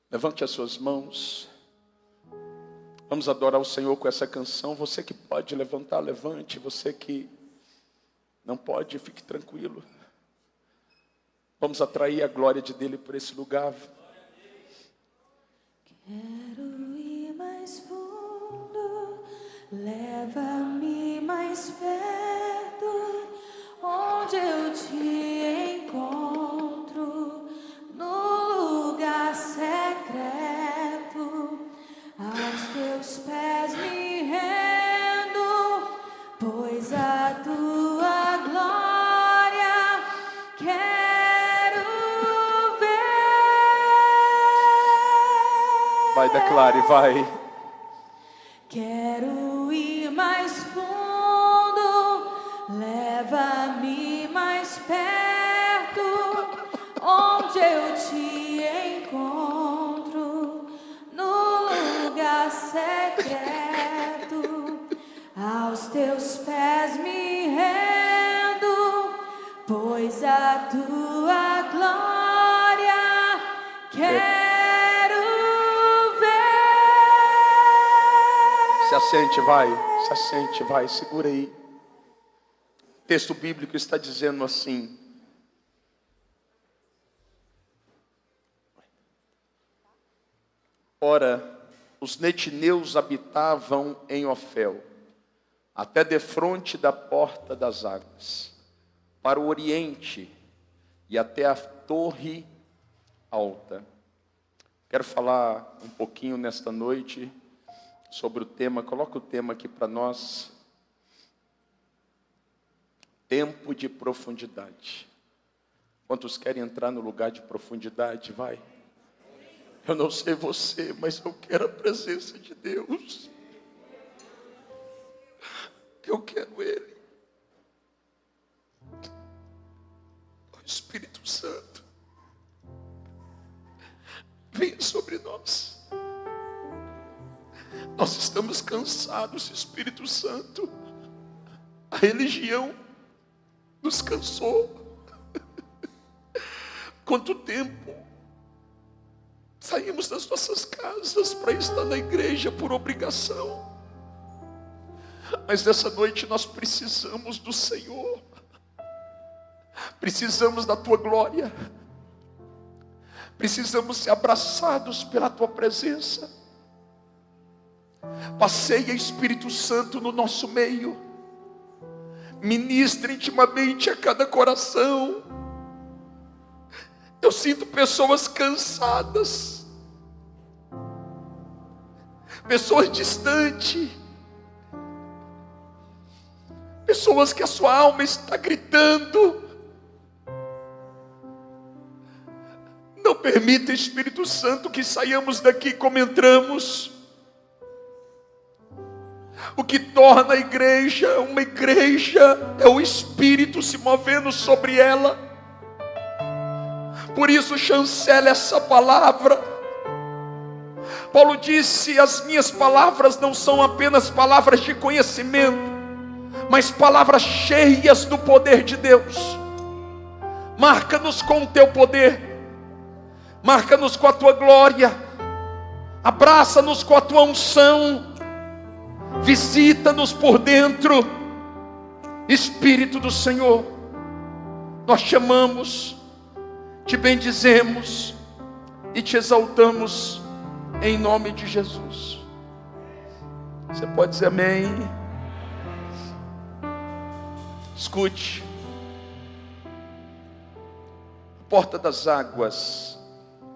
Levante as suas mãos. Vamos adorar o Senhor com essa canção. Você que pode levantar, levante. Você que não pode, fique tranquilo. Vamos atrair a glória dele por esse lugar. Quero ir mais fundo, leva-me mais perto, onde eu te encontro, no lugar secreto, aos teus pés me rendo, pois a tua glória quero ver. Vai, declare, vai. Quero ir mais fundo, leva-me mais perto, onde eu te encontro, no lugar secreto, aos teus pés me rendo, pois a tua glória quero ver. Se assente, vai. Se assente, vai. Segura aí. O texto bíblico está dizendo assim: ora, os netineus habitavam em Ofel, até defronte da porta das águas, para o oriente e até a torre alta. Quero falar um pouquinho nesta noite sobre o tema. Coloca o tema aqui para nós: tempo de profundidade. Quantos querem entrar no lugar de profundidade? Vai. Eu não sei você, mas eu quero a presença de Deus. Eu quero Ele. O Espírito Santo venha sobre nós. Nós estamos cansados, Espírito Santo. A religião nos cansou. Quanto tempo saímos das nossas casas para estar na igreja por obrigação. Mas nessa noite nós precisamos do Senhor. Precisamos da Tua glória. Precisamos ser abraçados pela Tua presença. Passeia, Espírito Santo, no nosso meio. Ministra intimamente a cada coração. Eu sinto pessoas cansadas, pessoas distantes, pessoas que a sua alma está gritando. Não permita, Espírito Santo, que saiamos daqui como entramos. O que torna a igreja uma igreja é o Espírito se movendo sobre ela. Por isso chancela essa palavra. Paulo disse: as minhas palavras não são apenas palavras de conhecimento, mas palavras cheias do poder de Deus. Marca-nos com o teu poder, marca-nos com a tua glória, abraça-nos com a tua unção, visita-nos por dentro. Espírito do Senhor, nós te amamos, te bendizemos e te exaltamos em nome de Jesus. Você pode dizer amém? Escute. A porta das águas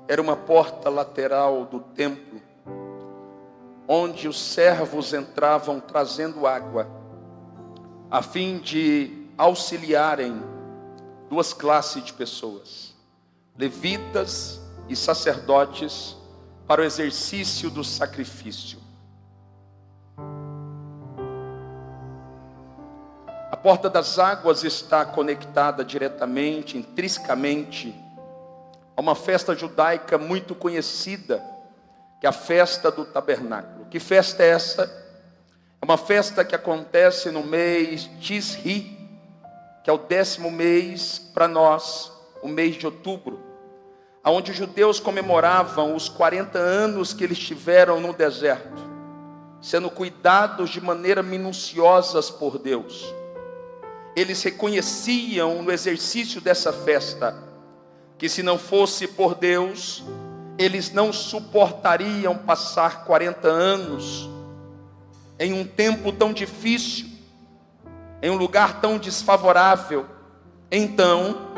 era uma porta lateral do templo, onde os servos entravam trazendo água, a fim de auxiliarem duas classes de pessoas: levitas e sacerdotes, para o exercício do sacrifício. A porta das águas está conectada diretamente, intrinsecamente, a uma festa judaica muito conhecida, que é a festa do tabernáculo. Que festa é essa? É uma festa que acontece no mês Tisri, que é o 10º mês para nós, o mês de outubro. onde os judeus comemoravam os 40 anos que eles tiveram no deserto, sendo cuidados de maneira minuciosa por Deus. Eles reconheciam no exercício dessa festa que, se não fosse por Deus, eles não suportariam passar 40 anos em um tempo tão difícil, em um lugar tão desfavorável. Então,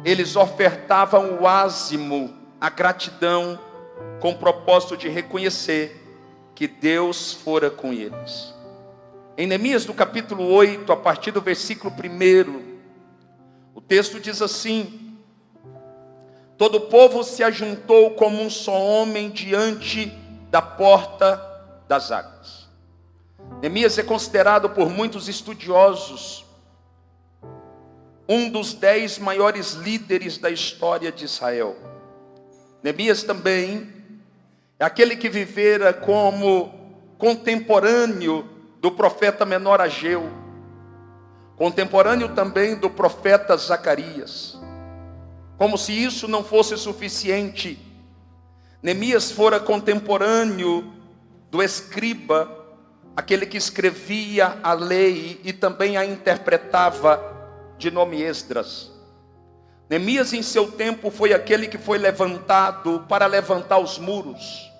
eles ofertavam o ázimo, a gratidão, com o propósito de reconhecer que Deus fora com eles. Em Neemias, no capítulo 8, a partir do versículo 1, o texto diz assim: todo o povo se ajuntou como um só homem diante da porta das águas. Neemias é considerado por muitos estudiosos um dos 10 maiores líderes da história de Israel. Neemias também é aquele que vivera como contemporâneo do profeta menor Ageu, contemporâneo também do profeta Zacarias. Como se isso não fosse suficiente, Neemias fora contemporâneo do escriba, aquele que escrevia a lei e também a interpretava, de nome Esdras. Neemias, em seu tempo, foi aquele que foi levantado para levantar os muros.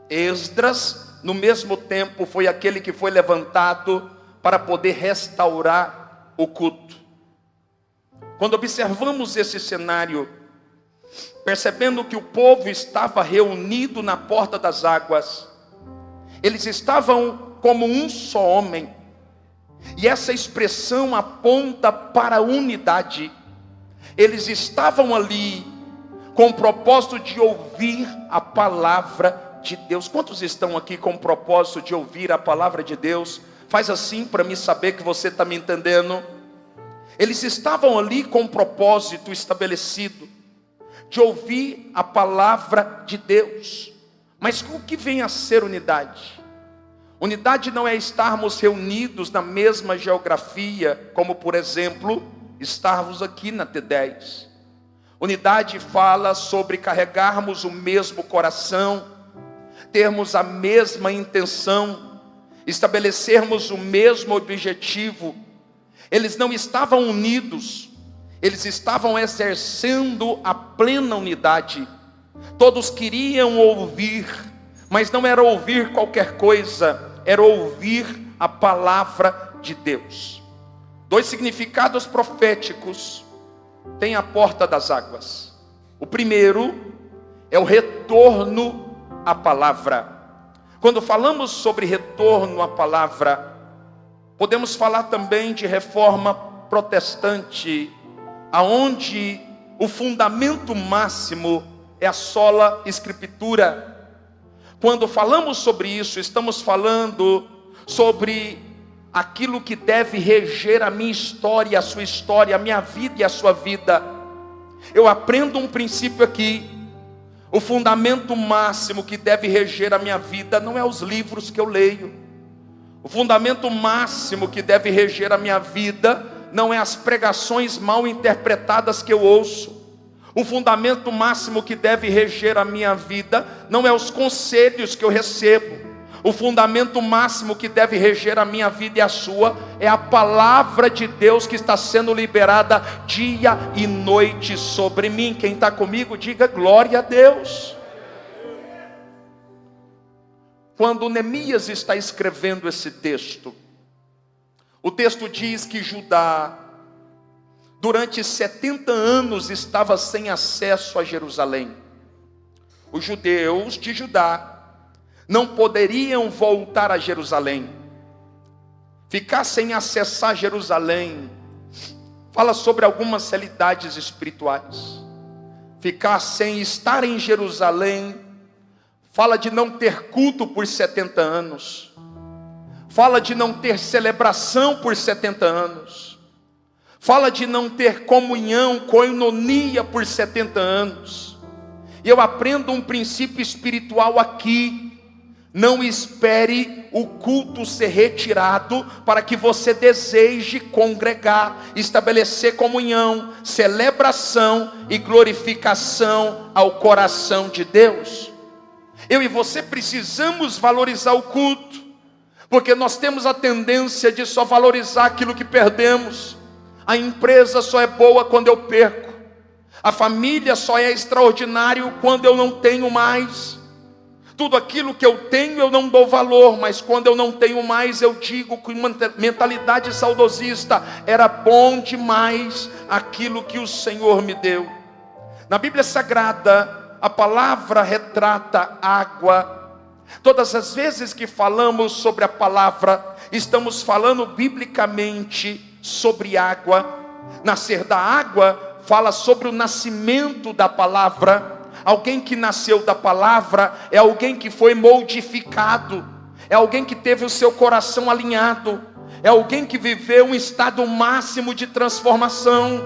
Esdras, no mesmo tempo, foi aquele que foi levantado para poder restaurar o culto. Quando observamos esse cenário, percebendo que o povo estava reunido na porta das águas, eles estavam como um só homem, e essa expressão aponta para a unidade. Eles estavam ali com o propósito de ouvir a palavra de Deus. Quantos estão aqui com o propósito de ouvir a palavra de Deus? Faz assim para me saber que você está me entendendo. Eles estavam ali com um propósito estabelecido de ouvir a palavra de Deus. Mas o que vem a ser unidade? Unidade não é estarmos reunidos na mesma geografia, como por exemplo, estarmos aqui na T10. Unidade fala sobre carregarmos o mesmo coração, termos a mesma intenção, estabelecermos o mesmo objetivo. Eles não estavam unidos, eles estavam exercendo a plena unidade. Todos queriam ouvir, mas não era ouvir qualquer coisa, era ouvir a palavra de Deus. 2 significados proféticos tem a porta das águas. O primeiro é o retorno à palavra. Quando falamos sobre retorno à palavra, podemos falar também de reforma protestante, aonde o fundamento máximo é a sola escritura. Quando falamos sobre isso, estamos falando sobre aquilo que deve reger a minha história, a sua história, a minha vida e a sua vida. Eu aprendo um princípio aqui. O fundamento máximo que deve reger a minha vida não é os livros que eu leio. O fundamento máximo que deve reger a minha vida não é as pregações mal interpretadas que eu ouço. O fundamento máximo que deve reger a minha vida não é os conselhos que eu recebo. O fundamento máximo que deve reger a minha vida e a sua é a palavra de Deus que está sendo liberada dia e noite sobre mim. Quem está comigo, diga glória a Deus. Quando Neemias está escrevendo esse texto, o texto diz que Judá, durante 70 anos, estava sem acesso a Jerusalém. Os judeus de Judá não poderiam voltar a Jerusalém. Ficar sem acessar Jerusalém fala sobre algumas realidades espirituais. Ficar sem estar em Jerusalém fala de não ter culto por 70 anos. Fala de não ter celebração por 70 anos. Fala de não ter comunhão, koinonia por 70 anos. E eu aprendo um princípio espiritual aqui. Não espere o culto ser retirado para que você deseje congregar, estabelecer comunhão, celebração e glorificação ao coração de Deus. Eu e você precisamos valorizar o culto, porque nós temos a tendência de só valorizar aquilo que perdemos. A empresa só é boa quando eu perco. A família só é extraordinário quando eu não tenho mais. Tudo aquilo que eu tenho eu não dou valor, mas quando eu não tenho mais eu digo com uma mentalidade saudosista: era bom demais aquilo que o Senhor me deu. Na Bíblia Sagrada, a palavra retrata água. Todas as vezes que falamos sobre a palavra, estamos falando biblicamente sobre água. Nascer da água fala sobre o nascimento da palavra. Alguém que nasceu da palavra é alguém que foi modificado, é alguém que teve o seu coração alinhado, é alguém que viveu um estado máximo de transformação.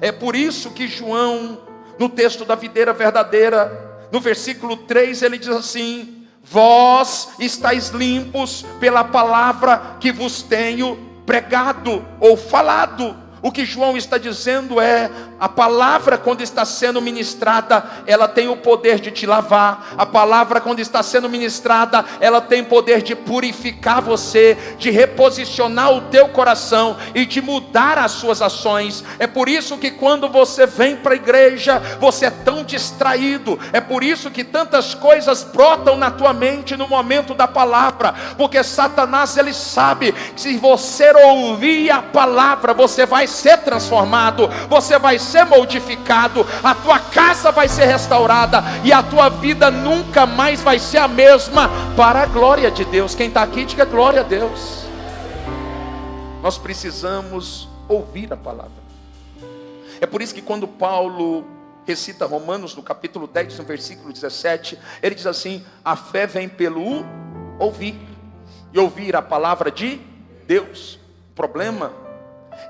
É por isso que João, no texto da videira verdadeira, no versículo 3, ele diz assim: vós estáis limpos pela palavra que vos tenho pregado ou falado. O que João está dizendo é: a palavra, quando está sendo ministrada, ela tem o poder de te lavar. A palavra, quando está sendo ministrada, ela tem poder de purificar você, de reposicionar o teu coração e de mudar as suas ações. É por isso que quando você vem para a igreja, você é tão distraído. É por isso que tantas coisas brotam na tua mente no momento da palavra, porque Satanás, ele sabe que se você ouvir a palavra, você vai ser transformado, você vai ser modificado, a tua casa vai ser restaurada e a tua vida nunca mais vai ser a mesma, para a glória de Deus. Quem está aqui, diga glória a Deus. Nós precisamos ouvir a palavra. É por isso que quando Paulo recita Romanos no capítulo 10, no versículo 17, ele diz assim: a fé vem pelo ouvir, e ouvir a palavra de Deus. O problema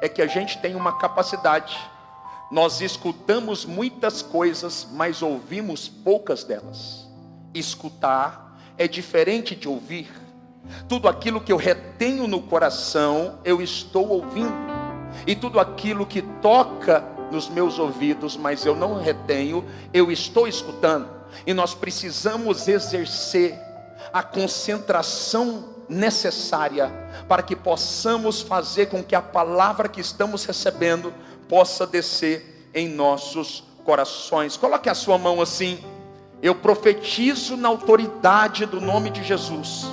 é que a gente tem uma capacidade, nós escutamos muitas coisas, mas ouvimos poucas delas. Escutar é diferente de ouvir. Tudo aquilo que eu retenho no coração, eu estou ouvindo, e tudo aquilo que toca nos meus ouvidos, mas eu não retenho, eu estou escutando. E nós precisamos exercer a concentração necessária para que possamos fazer com que a palavra que estamos recebendo possa descer em nossos corações. Coloque a sua mão assim: eu profetizo na autoridade do nome de Jesus,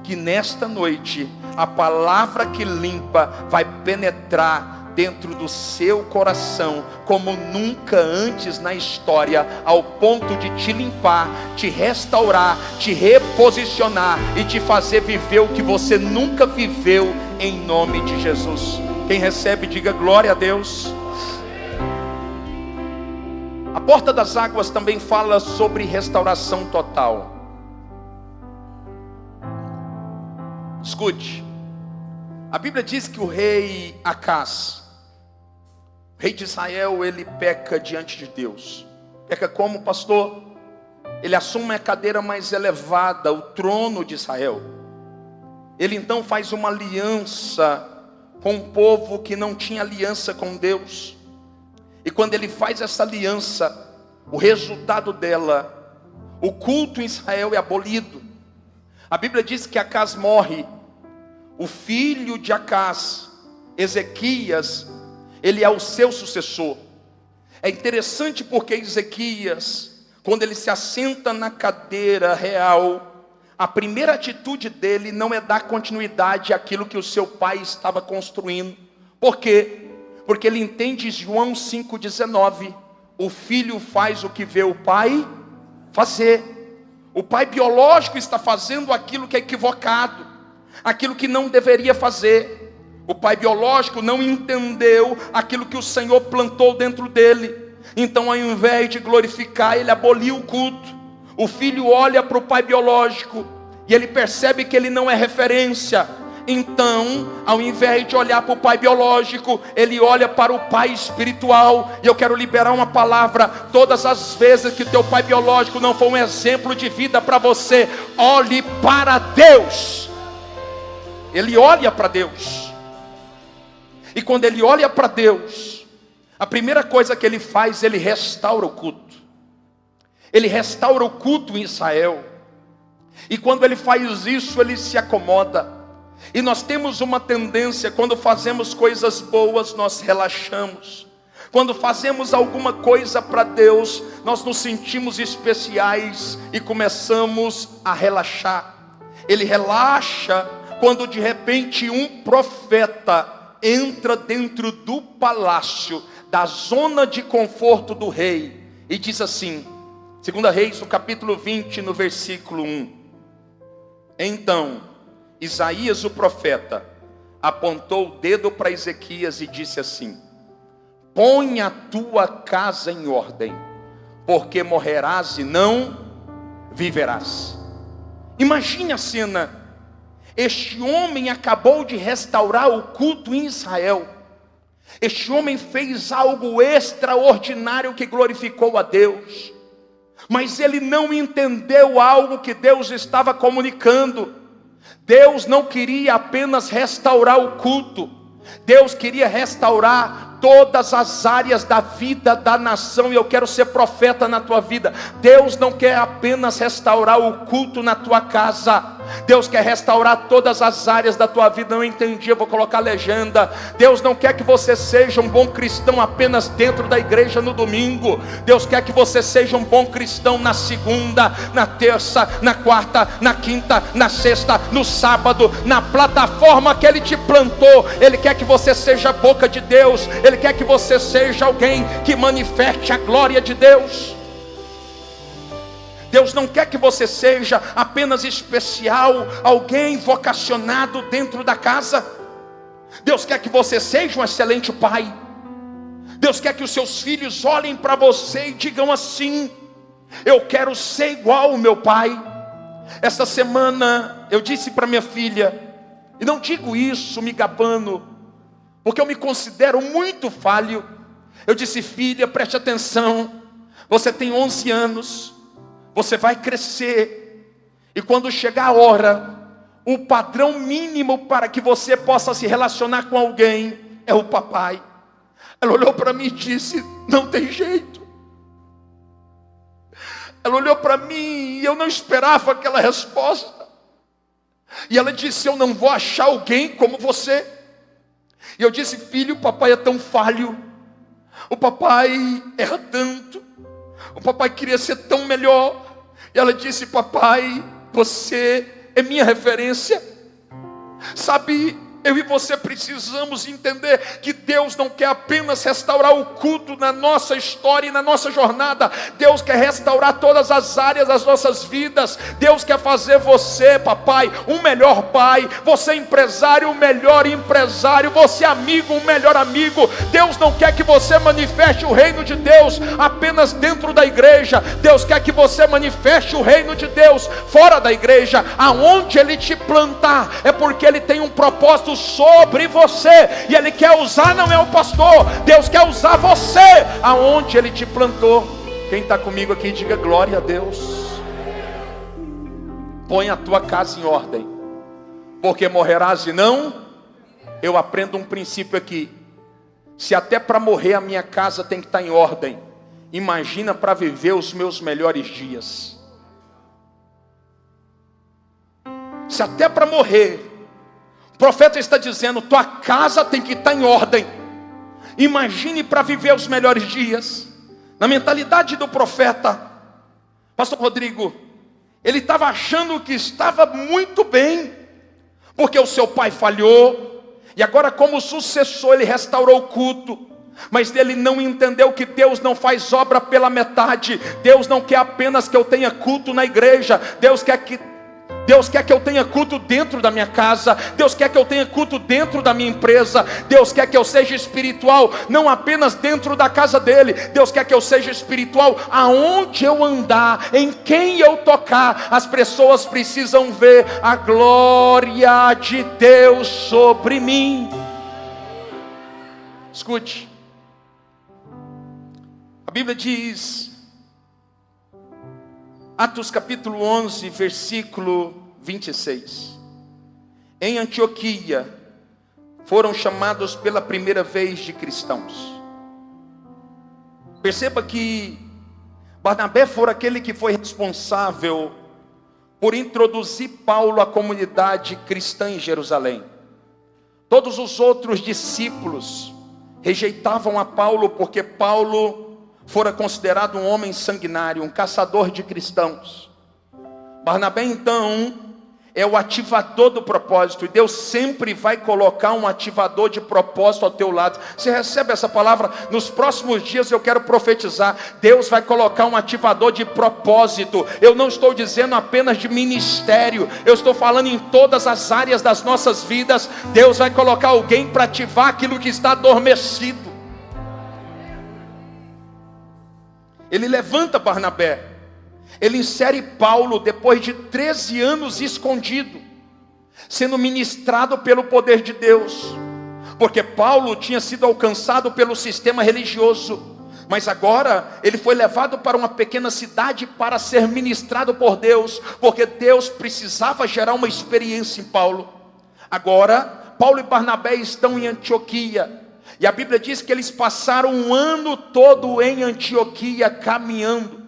que nesta noite a palavra que limpa vai penetrar dentro do seu coração como nunca antes na história, ao ponto de te limpar, te restaurar, te reposicionar e te fazer viver o que você nunca viveu, em nome de Jesus. Quem recebe, diga glória a Deus. A porta das águas também fala sobre restauração total. Escute, a Bíblia diz que o rei Acaz, rei de Israel, ele peca diante de Deus. Peca como, pastor? Ele assume a cadeira mais elevada, o trono de Israel. Ele então faz uma aliança com um povo que não tinha aliança com Deus. E quando ele faz essa aliança, o resultado dela, o culto em Israel é abolido. A Bíblia diz que Acaz morre. O filho de Acaz, Ezequias, ele é o seu sucessor. É interessante porque Ezequias, quando ele se assenta na cadeira real, a primeira atitude dele não é dar continuidade àquilo que o seu pai estava construindo. Por quê? Porque ele entende João 5,19: o filho faz o que vê o pai fazer. O pai biológico está fazendo aquilo que é equivocado, aquilo que não deveria fazer. O pai biológico não entendeu aquilo que o Senhor plantou dentro dele. Então, ao invés de glorificar, ele aboliu o culto. O filho olha para o pai biológico e ele percebe que ele não é referência. Então, ao invés de olhar para o pai biológico, ele olha para o pai espiritual. E eu quero liberar uma palavra: todas as vezes que o teu pai biológico não for um exemplo de vida para você, olhe para Deus. ele olha para Deus. E quando ele olha para Deus, a primeira coisa que ele faz, ele restaura o culto. Ele restaura o culto em Israel. E quando ele faz isso, ele se acomoda. E nós temos uma tendência, quando fazemos coisas boas, nós relaxamos. Quando fazemos alguma coisa para Deus, nós nos sentimos especiais e começamos a relaxar. Ele relaxa quando de repente um profeta entra dentro do palácio, da zona de conforto do rei, e diz assim, 2 Reis, no capítulo 20, no versículo 1. Então, Isaías o profeta apontou o dedo para Ezequias e disse assim: põe a tua casa em ordem, porque morrerás e não viverás. Imagine a cena. Este homem acabou de restaurar o culto em Israel. Este homem fez algo extraordinário que glorificou a Deus. Mas ele não entendeu algo que Deus estava comunicando. Deus não queria apenas restaurar o culto. Deus queria restaurar todas as áreas da vida da nação. E eu quero ser profeta na tua vida. Deus não quer apenas restaurar o culto na tua casa. Deus quer restaurar todas as áreas da tua vida. Não entendi, eu vou colocar a legenda. Deus não quer que você seja um bom cristão apenas dentro da igreja no domingo. Deus quer que você seja um bom cristão na segunda, na terça, na quarta, na quinta, na sexta, no sábado, na plataforma que Ele te plantou. Ele quer que você seja a boca de Deus. Ele quer que você seja alguém que manifeste a glória de Deus. Deus não quer que você seja apenas especial, alguém vocacionado dentro da casa. Deus quer que você seja um excelente pai. Deus quer que os seus filhos olhem para você e digam assim: eu quero ser igual ao meu pai. Esta semana eu disse para minha filha, e não digo isso me gabando, porque eu me considero muito falho. Eu disse: filha, preste atenção, você tem 11 anos, você vai crescer, e quando chegar a hora, o padrão mínimo para que você possa se relacionar com alguém é o papai. Ela olhou para mim e disse: não tem jeito. Ela olhou para mim e eu não esperava aquela resposta. E ela disse: eu não vou achar alguém como você. E eu disse: filho, o papai é tão falho, o papai erra tanto, o papai queria ser tão melhor. E ela disse: papai, você é minha referência. Sabe, eu e você precisamos entender que Deus não quer apenas restaurar o culto na nossa história e na nossa jornada. Deus quer restaurar todas as áreas das nossas vidas. Deus quer fazer você, papai, um melhor pai. Você empresário, um melhor empresário. Você amigo, um melhor amigo. Deus não quer que você manifeste o reino de Deus apenas dentro da igreja. Deus quer que você manifeste o reino de Deus fora da igreja. Aonde Ele te plantar, é porque Ele tem um propósito sobre você, e Ele quer usar, não é o pastor, Deus quer usar você aonde Ele te plantou. Quem está comigo aqui, diga glória a Deus. Põe a tua casa em ordem, porque morrerás e não. Eu aprendo um princípio aqui: se até para morrer a minha casa tem que estar em ordem, imagina para viver os meus melhores dias. Se até para morrer o profeta está dizendo, tua casa tem que estar em ordem, imagine para viver os melhores dias. Na mentalidade do profeta, pastor Rodrigo, ele estava achando que estava muito bem, porque o seu pai falhou, e agora como sucessor ele restaurou o culto. Mas ele não entendeu que Deus não faz obra pela metade. Deus não quer apenas que eu tenha culto na igreja. Deus quer que eu tenha culto dentro da minha casa. Deus quer que eu tenha culto dentro da minha empresa. Deus quer que eu seja espiritual, não apenas dentro da casa dele. Deus quer que eu seja espiritual aonde eu andar, em quem eu tocar. As pessoas precisam ver a glória de Deus sobre mim. Escute, a Bíblia diz, Atos capítulo 11, versículo 26. em Antioquia foram chamados pela primeira vez de cristãos. Perceba que Barnabé foi aquele que foi responsável por introduzir Paulo à comunidade cristã em Jerusalém. Todos os outros discípulos rejeitavam a Paulo porque Paulo fora considerado um homem sanguinário, um caçador de cristãos. Barnabé então é o ativador do propósito, e Deus sempre vai colocar um ativador de propósito ao teu lado. Você recebe essa palavra? Nos próximos dias eu quero profetizar, Deus vai colocar um ativador de propósito. Eu não estou dizendo apenas de ministério, eu estou falando em todas as áreas das nossas vidas. Deus vai colocar alguém para ativar aquilo que está adormecido. Ele levanta Barnabé, ele insere Paulo depois de 13 anos escondido, sendo ministrado pelo poder de Deus, porque Paulo tinha sido alcançado pelo sistema religioso, mas agora ele foi levado para uma pequena cidade para ser ministrado por Deus, porque Deus precisava gerar uma experiência em Paulo. Agora, Paulo e Barnabé estão em Antioquia, e a Bíblia diz que eles passaram um ano todo em Antioquia caminhando.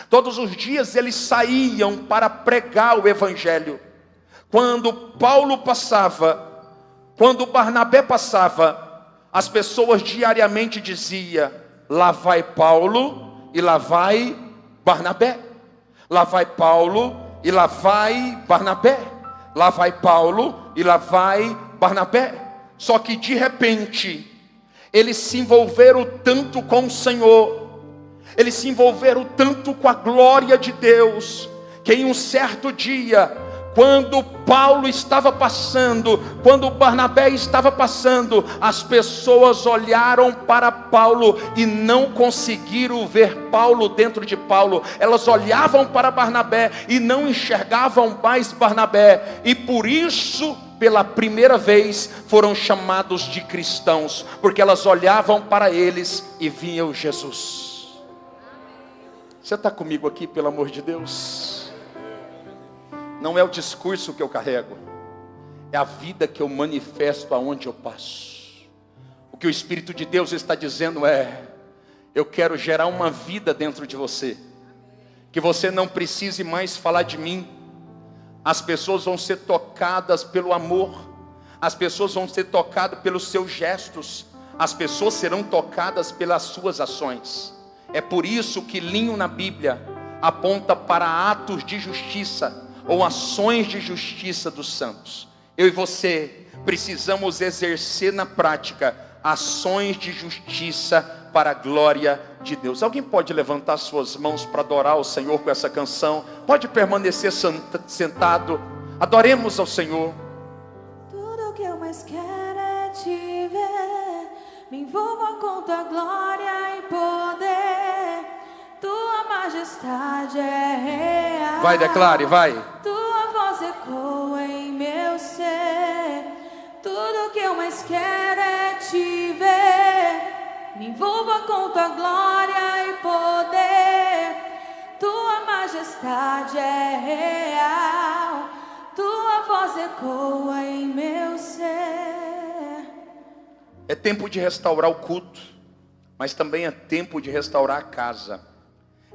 Todos os dias eles saíam para pregar o evangelho. Quando Paulo passava, quando Barnabé passava, as pessoas diariamente diziam: lá vai Paulo e lá vai Barnabé. Lá vai Paulo e lá vai Barnabé. Lá vai Paulo e lá vai Barnabé. Só que de repente eles se envolveram tanto com o Senhor, eles se envolveram tanto com a glória de Deus, que em um certo dia, quando Paulo estava passando, quando Barnabé estava passando, as pessoas olharam para Paulo e não conseguiram ver Paulo dentro de Paulo. Elas olhavam para Barnabé e não enxergavam mais Barnabé, e por isso, pela primeira vez, foram chamados de cristãos, porque elas olhavam para eles e viam Jesus. Você está comigo aqui, pelo amor de Deus? Não é o discurso que eu carrego, é a vida que eu manifesto aonde eu passo. O que o Espírito de Deus está dizendo é: eu quero gerar uma vida dentro de você, que você não precise mais falar de mim. As pessoas vão ser tocadas pelo amor, as pessoas vão ser tocadas pelos seus gestos, as pessoas serão tocadas pelas suas ações. É por isso que linho na Bíblia aponta para atos de justiça ou ações de justiça dos santos. Eu e você precisamos exercer na prática ações de justiça para a glória de Deus. Alguém pode levantar suas mãos para adorar o Senhor com essa canção? Pode permanecer sentado. Adoremos ao Senhor. Tudo que eu mais quero é te ver, me envolva com tua glória e poder. Tua majestade é real. Vai, declare, vai. Tua voz ecoa em meu ser. Tudo que eu mais quero é te ver, me envolva com tua glória e poder. Tua majestade é real. Tua voz ecoa em meu ser. É tempo de restaurar o culto, mas também é tempo de restaurar a casa.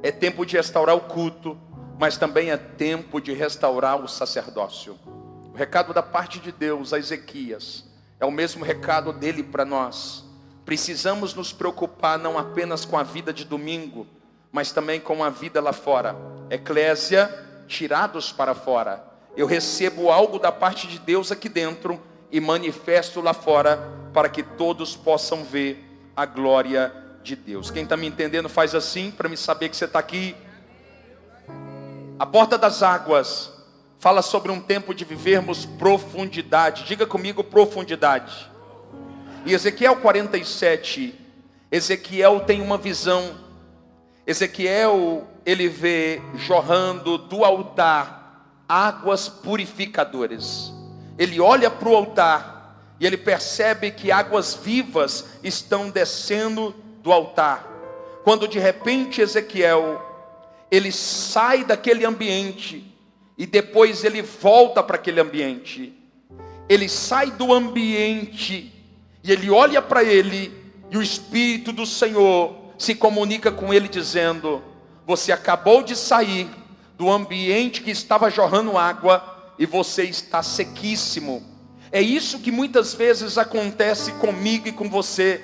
É tempo de restaurar o culto, mas também é tempo de restaurar o sacerdócio. O recado da parte de Deus a Ezequias é o mesmo recado dele para nós. Precisamos nos preocupar não apenas com a vida de domingo, mas também com a vida lá fora. Eclésia, tirados para fora. Eu recebo algo da parte de Deus aqui dentro e manifesto lá fora, para que todos possam ver a glória de Deus. Quem está me entendendo faz assim, para me saber que você está aqui. A porta das águas fala sobre um tempo de vivermos profundidade. Diga comigo, profundidade. E Ezequiel 47, Ezequiel tem uma visão. Ezequiel, ele vê jorrando do altar águas purificadoras. Ele olha para o altar e ele percebe que águas vivas estão descendo do altar. Quando de repente Ezequiel, ele sai daquele ambiente e depois ele volta para aquele ambiente. ele sai do ambiente e ele olha para ele, e o Espírito do Senhor se comunica com ele dizendo: você acabou de sair do ambiente que estava jorrando água e você está sequíssimo. É isso que muitas vezes acontece comigo e com você.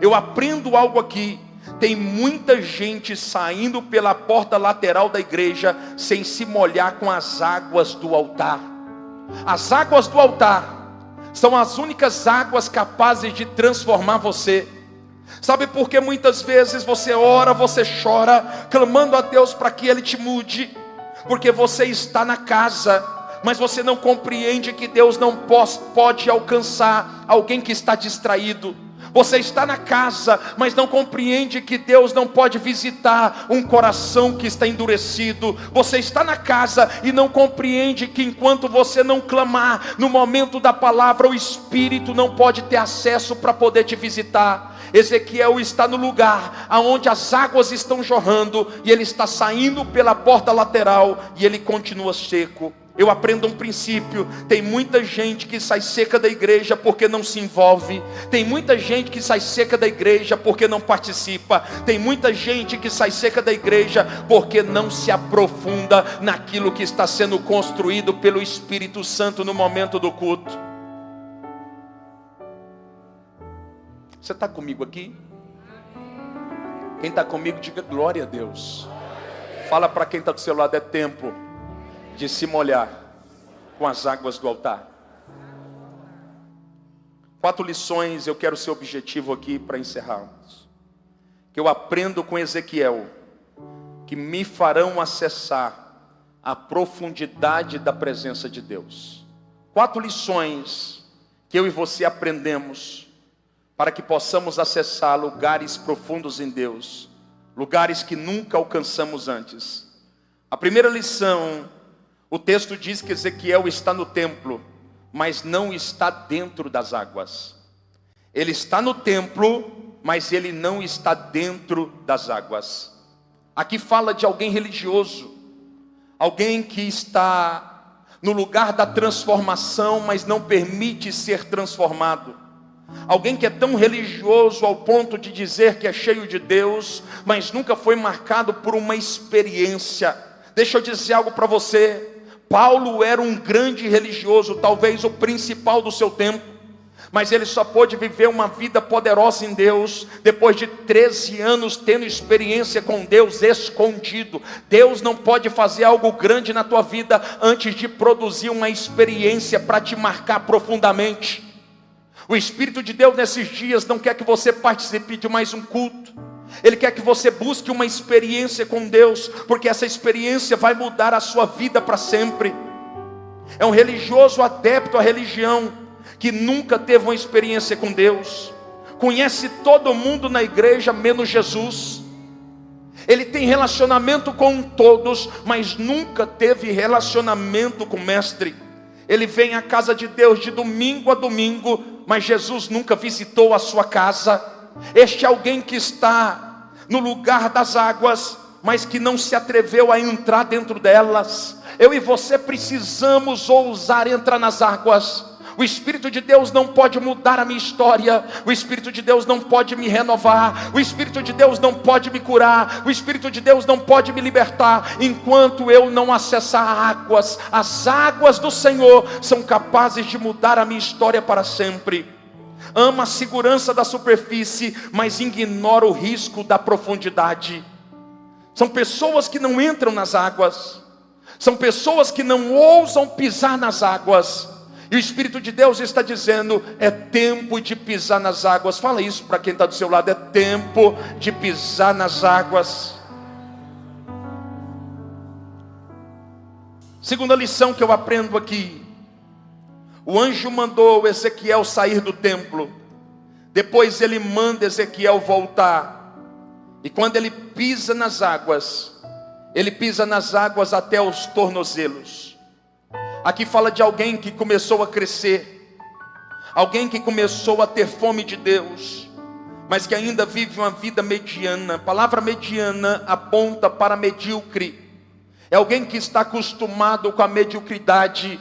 Eu aprendo algo aqui. Tem muita gente saindo pela porta lateral da igreja sem se molhar com as águas do altar. As águas do altar são as únicas águas capazes de transformar você. Sabe por que muitas vezes você ora, você chora, clamando a Deus para que Ele te mude? Porque você está na casa, mas você não compreende que Deus não pode alcançar alguém que está distraído. Você está na casa, mas não compreende que Deus não pode visitar um coração que está endurecido. Você está na casa e não compreende que enquanto você não clamar, no momento da palavra, o Espírito não pode ter acesso para poder te visitar. Ezequiel está no lugar onde as águas estão jorrando, e ele está saindo pela porta lateral, e ele continua seco. Eu aprendo um princípio. Tem muita gente que sai seca da igreja porque não se envolve. Tem muita gente que sai seca da igreja porque não participa. Tem muita gente que sai seca da igreja porque não se aprofunda naquilo que está sendo construído pelo Espírito Santo no momento do culto. Você está comigo aqui? Quem está comigo, diga glória a Deus. Fala para quem está do seu lado: é tempo de se molhar com as águas do altar. 4 lições eu quero ser objetivo aqui para encerrarmos, que eu aprendo com Ezequiel, que me farão acessar a profundidade da presença de Deus. 4 lições que eu e você aprendemos para que possamos acessar lugares profundos em Deus, lugares que nunca alcançamos antes. A primeira lição: o texto diz que Ezequiel está no templo, mas não está dentro das águas. Ele está no templo, mas ele não está dentro das águas. Aqui fala de alguém religioso, alguém que está no lugar da transformação, mas não permite ser transformado. Alguém que é tão religioso ao ponto de dizer que é cheio de Deus, mas nunca foi marcado por uma experiência. Deixa eu dizer algo para você. Paulo era um grande religioso, talvez o principal do seu tempo, mas ele só pôde viver uma vida poderosa em Deus depois de 13 anos tendo experiência com Deus escondido. Deus não pode fazer algo grande na tua vida antes de produzir uma experiência para te marcar profundamente. O Espírito de Deus nesses dias não quer que você participe de mais um culto. Ele quer que você busque uma experiência com Deus, porque essa experiência vai mudar a sua vida para sempre. É um religioso adepto à religião, que nunca teve uma experiência com Deus. Conhece todo mundo na igreja, menos Jesus. Ele tem relacionamento com todos, mas nunca teve relacionamento com o Mestre. Ele vem à casa de Deus de domingo a domingo, mas Jesus nunca visitou a sua casa. Este é alguém que está no lugar das águas, mas que não se atreveu a entrar dentro delas. Eu e você precisamos ousar entrar nas águas. O Espírito de Deus não pode mudar a minha história. O Espírito de Deus não pode me renovar. O Espírito de Deus não pode me curar. O Espírito de Deus não pode me libertar enquanto eu não acessar águas. As águas do Senhor são capazes de mudar a minha história para sempre. Ama a segurança da superfície, mas ignora o risco da profundidade. São pessoas que não entram nas águas. São pessoas que não ousam pisar nas águas. E o Espírito de Deus está dizendo: é tempo de pisar nas águas. Fala isso para quem está do seu lado: é tempo de pisar nas águas. Segunda lição que eu aprendo aqui: o anjo mandou Ezequiel sair do templo. Depois ele manda Ezequiel voltar. E quando ele pisa nas águas, ele pisa nas águas até os tornozelos. Aqui fala de alguém que começou a crescer, alguém que começou a ter fome de Deus, mas que ainda vive uma vida mediana. A palavra mediana aponta para medíocre. É alguém que está acostumado com a mediocridade.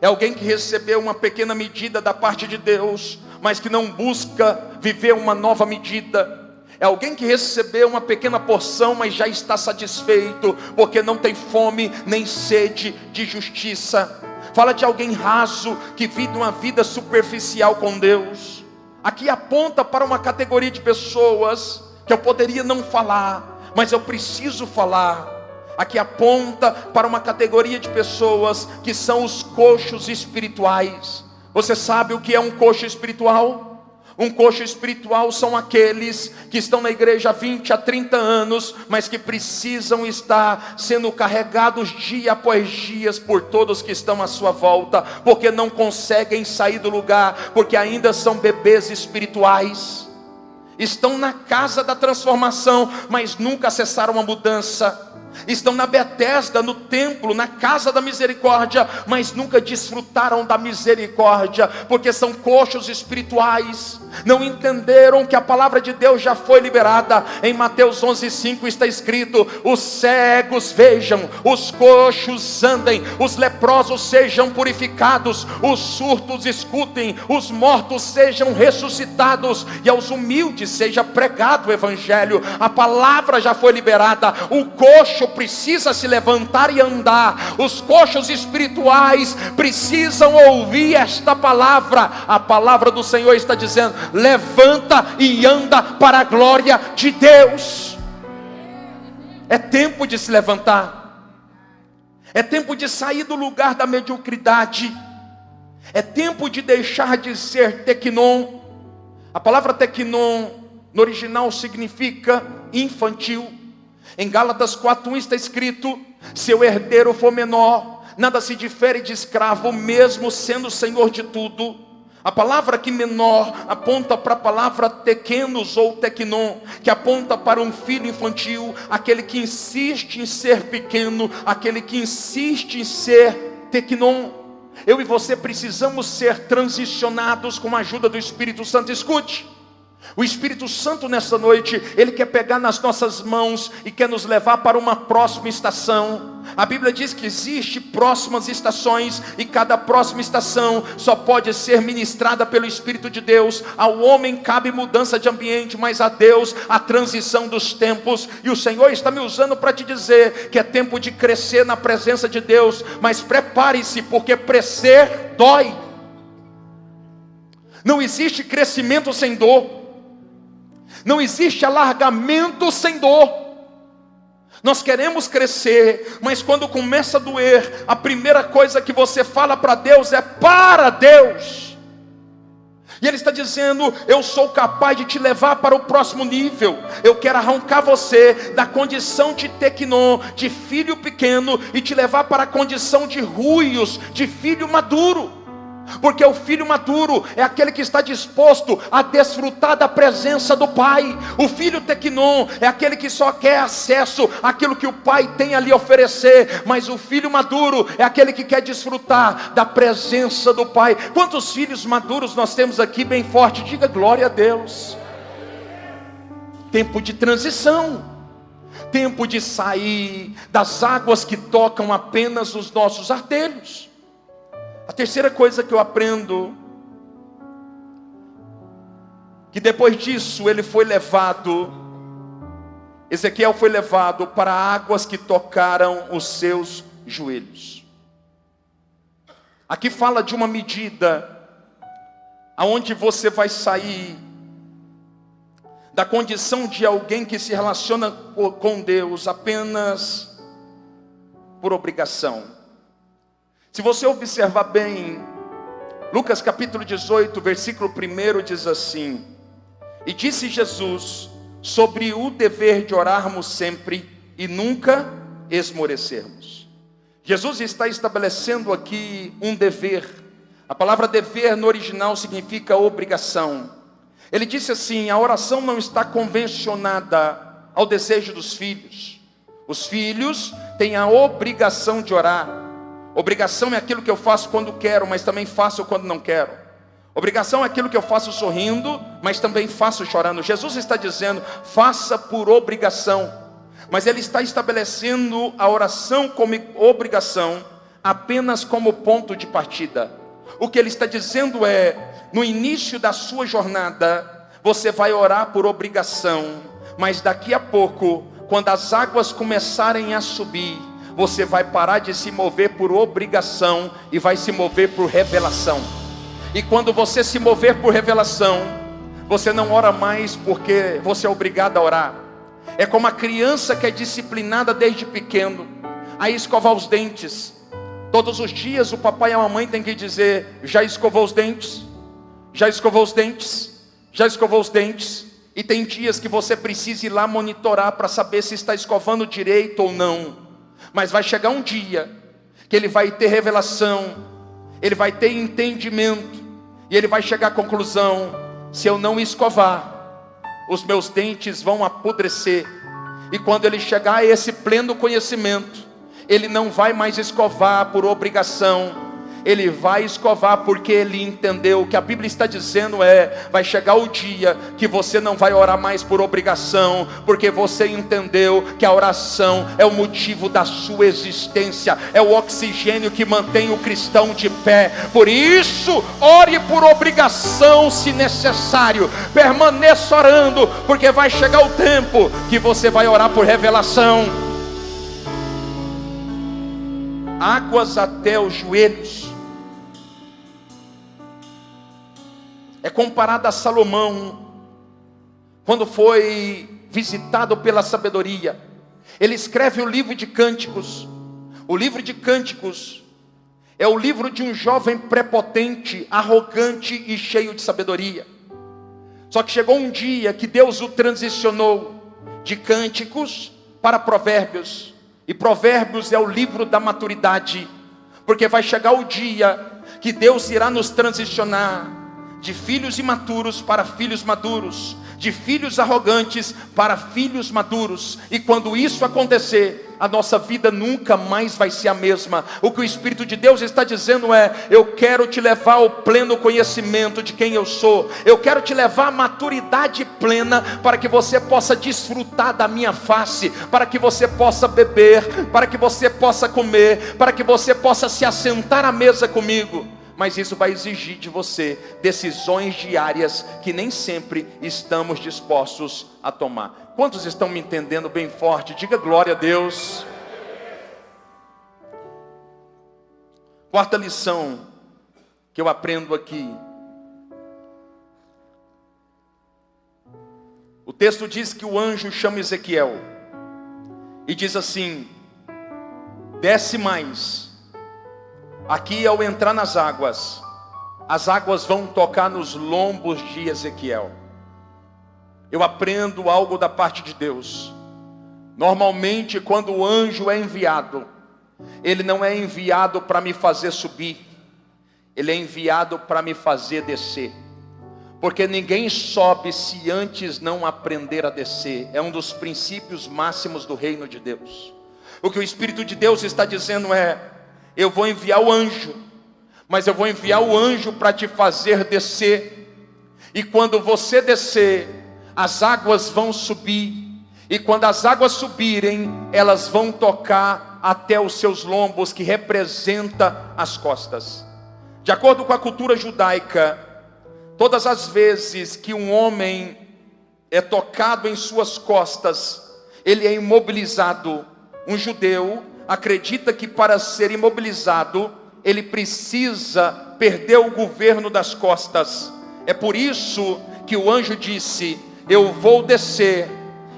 É alguém que recebeu uma pequena medida da parte de Deus, mas que não busca viver uma nova medida. É alguém que recebeu uma pequena porção, mas já está satisfeito, porque não tem fome nem sede de justiça. Fala de alguém raso, que vive uma vida superficial com Deus. Aqui aponta para uma categoria de pessoas que eu poderia não falar, mas eu preciso falar. Aqui aponta para uma categoria de pessoas que são os coxos espirituais. Você sabe o que é um coxo espiritual? Um coxo espiritual são aqueles que estão na igreja há 20 a 30 anos, mas que precisam estar sendo carregados dia após dia por todos que estão à sua volta, porque não conseguem sair do lugar, porque ainda são bebês espirituais. Estão na casa da transformação, mas nunca acessaram a mudança. Estão na Betesda, no templo, na casa da misericórdia, mas nunca desfrutaram da misericórdia, porque são coxos espirituais. Não entenderam que a palavra de Deus já foi liberada. Em Mateus 11:5 está escrito: os cegos vejam, os coxos andem, os leprosos sejam purificados, os surdos escutem, os mortos sejam ressuscitados, e aos humildes seja pregado o evangelho. A palavra já foi liberada. O coxo precisa se levantar e andar. Os coxos espirituais precisam ouvir esta palavra. A palavra do Senhor está dizendo: levanta e anda para a glória de Deus. É tempo de se levantar. É tempo de sair do lugar da mediocridade. É tempo de deixar de ser teknon. A palavra teknon no original significa infantil. Em Gálatas 4:1 está escrito: se o herdeiro for menor, nada se difere de escravo, mesmo sendo senhor de tudo. A palavra aqui menor aponta para a palavra tekenos ou teknon, que aponta para um filho infantil, aquele que insiste em ser pequeno, aquele que insiste em ser teknon. Eu e você precisamos ser transicionados com a ajuda do Espírito Santo. Escute. O Espírito Santo nessa noite, Ele quer pegar nas nossas mãos e quer nos levar para uma próxima estação. A Bíblia diz que existe próximas estações, e cada próxima estação só pode ser ministrada pelo Espírito de Deus. Ao homem cabe mudança de ambiente, mas a Deus a transição dos tempos. E o Senhor está me usando para te dizer que é tempo de crescer na presença de Deus, mas prepare-se, porque crescer dói. Não existe crescimento sem dor. Não existe alargamento sem dor. Nós queremos crescer, mas quando começa a doer, a primeira coisa que você fala para Deus é para Deus. E Ele está dizendo: eu sou capaz de te levar para o próximo nível. Eu quero arrancar você da condição de teknon, de filho pequeno, e te levar para a condição de ruios, de filho maduro. Porque o filho maduro é aquele que está disposto a desfrutar da presença do Pai. O filho teknon é aquele que só quer acesso àquilo que o Pai tem a lhe oferecer. Mas o filho maduro é aquele que quer desfrutar da presença do Pai. Quantos filhos maduros nós temos aqui? Bem forte, diga glória a Deus. Tempo de transição. Tempo de sair das águas que tocam apenas os nossos artelhos. A terceira coisa que eu aprendo, que depois disso ele foi levado, Ezequiel foi levado para águas que tocaram os seus joelhos. Aqui fala de uma medida, aonde você vai sair da condição de alguém que se relaciona com Deus apenas por obrigação. Se você observar bem, Lucas capítulo 18, versículo 1 diz assim: e disse Jesus sobre o dever de orarmos sempre e nunca esmorecermos. Jesus está estabelecendo aqui um dever. A palavra dever no original significa obrigação. Ele disse assim: a oração não está convencionada ao desejo dos filhos. Os filhos têm a obrigação de orar. Obrigação é aquilo que eu faço quando quero, mas também faço quando não quero. Obrigação é aquilo que eu faço sorrindo, mas também faço chorando. Jesus está dizendo: faça por obrigação. Mas Ele está estabelecendo a oração como obrigação apenas como ponto de partida. O que ele está dizendo é, no início da sua jornada, você vai orar por obrigação, mas daqui a pouco, quando as águas começarem a subir, você vai parar de se mover por obrigação e vai se mover por revelação. E quando você se mover por revelação, você não ora mais porque você é obrigado a orar. É como a criança que é disciplinada desde pequeno a escovar os dentes. Todos os dias o papai e a mamãe têm que dizer: já escovou os dentes? Já escovou os dentes? Já escovou os dentes? E tem dias que você precisa ir lá monitorar para saber se está escovando direito ou não. Mas vai chegar um dia que ele vai ter revelação, ele vai ter entendimento, e ele vai chegar à conclusão: se eu não escovar, os meus dentes vão apodrecer. E quando ele chegar a esse pleno conhecimento, ele não vai mais escovar por obrigação, ele vai escovar porque ele entendeu. O que a Bíblia está dizendo é: vai chegar o dia que você não vai orar mais por obrigação, porque você entendeu que a oração é o motivo da sua existência, é o oxigênio que mantém o cristão de pé. Por isso, ore por obrigação se necessário, permaneça orando, porque vai chegar o tempo que você vai orar por revelação. Águas até os joelhos é comparado a Salomão, quando foi visitado pela sabedoria. Ele escreve o livro de Cânticos. O livro de Cânticos é o livro de um jovem prepotente, arrogante e cheio de sabedoria. Só que chegou um dia que Deus o transicionou de Cânticos para Provérbios. E Provérbios é o livro da maturidade, porque vai chegar o dia que Deus irá nos transicionar de filhos imaturos para filhos maduros, de filhos arrogantes para filhos maduros. E quando isso acontecer, a nossa vida nunca mais vai ser a mesma. O que o Espírito de Deus está dizendo é: eu quero te levar ao pleno conhecimento de quem eu sou, eu quero te levar à maturidade plena, para que você possa desfrutar da minha face, para que você possa beber, para que você possa comer, para que você possa se assentar à mesa comigo. Mas isso vai exigir de você decisões diárias que nem sempre estamos dispostos a tomar. Quantos estão me entendendo bem forte? Diga glória a Deus. Quarta lição que eu aprendo aqui. O texto diz que o anjo chama Ezequiel e diz assim: desce mais. Aqui, ao entrar nas águas, as águas vão tocar nos lombos de Ezequiel. Eu aprendo algo da parte de Deus. Normalmente, quando o anjo é enviado, ele não é enviado para me fazer subir, ele é enviado para me fazer descer. Porque ninguém sobe se antes não aprender a descer. É um dos princípios máximos do reino de Deus. O que o Espírito de Deus está dizendo é: eu vou enviar o anjo, mas eu vou enviar o anjo para te fazer descer. E quando você descer, as águas vão subir. E quando as águas subirem, elas vão tocar até os seus lombos, que representa as costas. De acordo com a cultura judaica, todas as vezes que um homem é tocado em suas costas, ele é imobilizado. Um judeu acredita que para ser imobilizado, ele precisa perder o governo das costas. É por isso que o anjo disse: eu vou descer,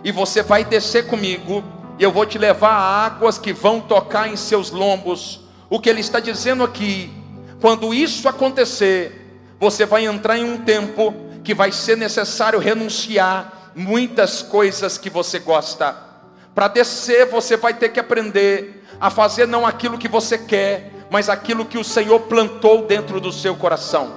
e você vai descer comigo, e eu vou te levar a águas que vão tocar em seus lombos. O que ele está dizendo aqui: quando isso acontecer, você vai entrar em um tempo que vai ser necessário renunciar muitas coisas que você gosta. Para descer, você vai ter que aprender a fazer não aquilo que você quer, mas aquilo que o Senhor plantou dentro do seu coração.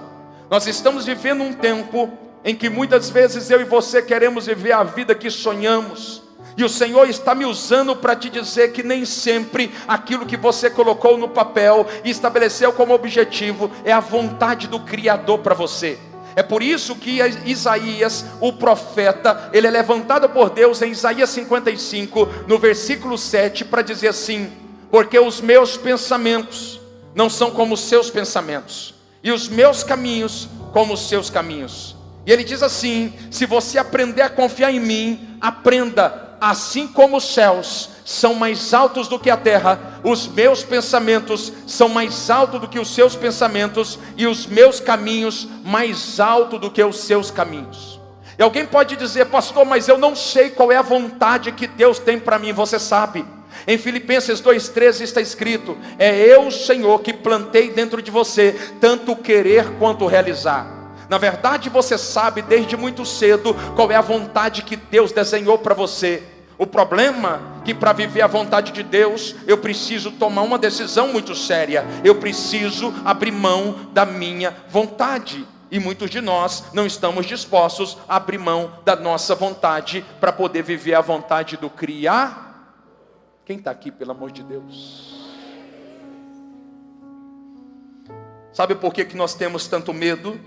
Nós estamos vivendo um tempo em que muitas vezes eu e você queremos viver a vida que sonhamos, e o Senhor está me usando para te dizer que nem sempre aquilo que você colocou no papel e estabeleceu como objetivo é a vontade do Criador para você. É por isso que Isaías, o profeta, ele é levantado por Deus em Isaías 55, no versículo 7, para dizer assim: porque os meus pensamentos não são como os seus pensamentos, e os meus caminhos como os seus caminhos. E ele diz assim: se você aprender a confiar em mim, aprenda, assim como os céus são mais altos do que a terra, os meus pensamentos são mais altos do que os seus pensamentos, e os meus caminhos mais altos do que os seus caminhos. E alguém pode dizer: pastor, mas eu não sei qual é a vontade que Deus tem para mim. Você sabe. Em Filipenses 2,13 está escrito: é eu, Senhor, que plantei dentro de você, tanto querer quanto realizar. Na verdade, você sabe desde muito cedo qual é a vontade que Deus desenhou para você. O problema é que para viver a vontade de Deus, eu preciso tomar uma decisão muito séria. Eu preciso abrir mão da minha vontade. E muitos de nós não estamos dispostos a abrir mão da nossa vontade para poder viver a vontade do criar. Quem está aqui, pelo amor de Deus? Sabe por que nós temos tanto medo?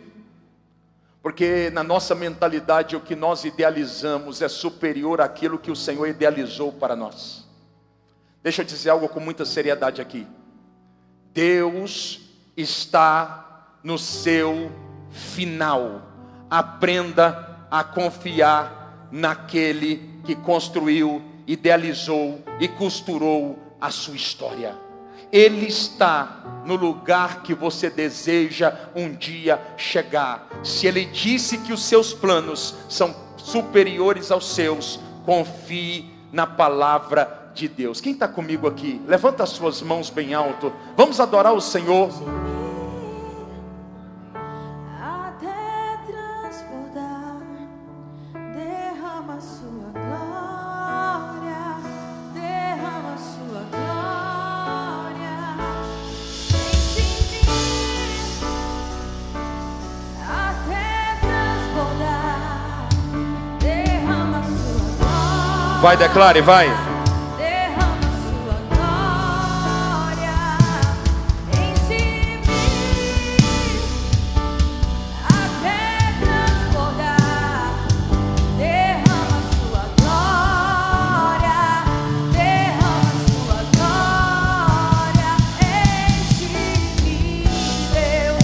Porque na nossa mentalidade o que nós idealizamos é superior àquilo que o Senhor idealizou para nós. Deixa eu dizer algo com muita seriedade aqui. Deus está no seu final. Aprenda a confiar naquele que construiu, idealizou e costurou a sua história. Ele está no lugar que você deseja um dia chegar. Se Ele disse que os seus planos são superiores aos seus, confie na palavra de Deus. Quem está comigo aqui? Levanta as suas mãos bem alto. Vamos adorar o Senhor. Vai, declare, vai. Derrama sua glória em mim, até transbordar. Derrama sua glória, derrama sua glória. Enche-me, Deus,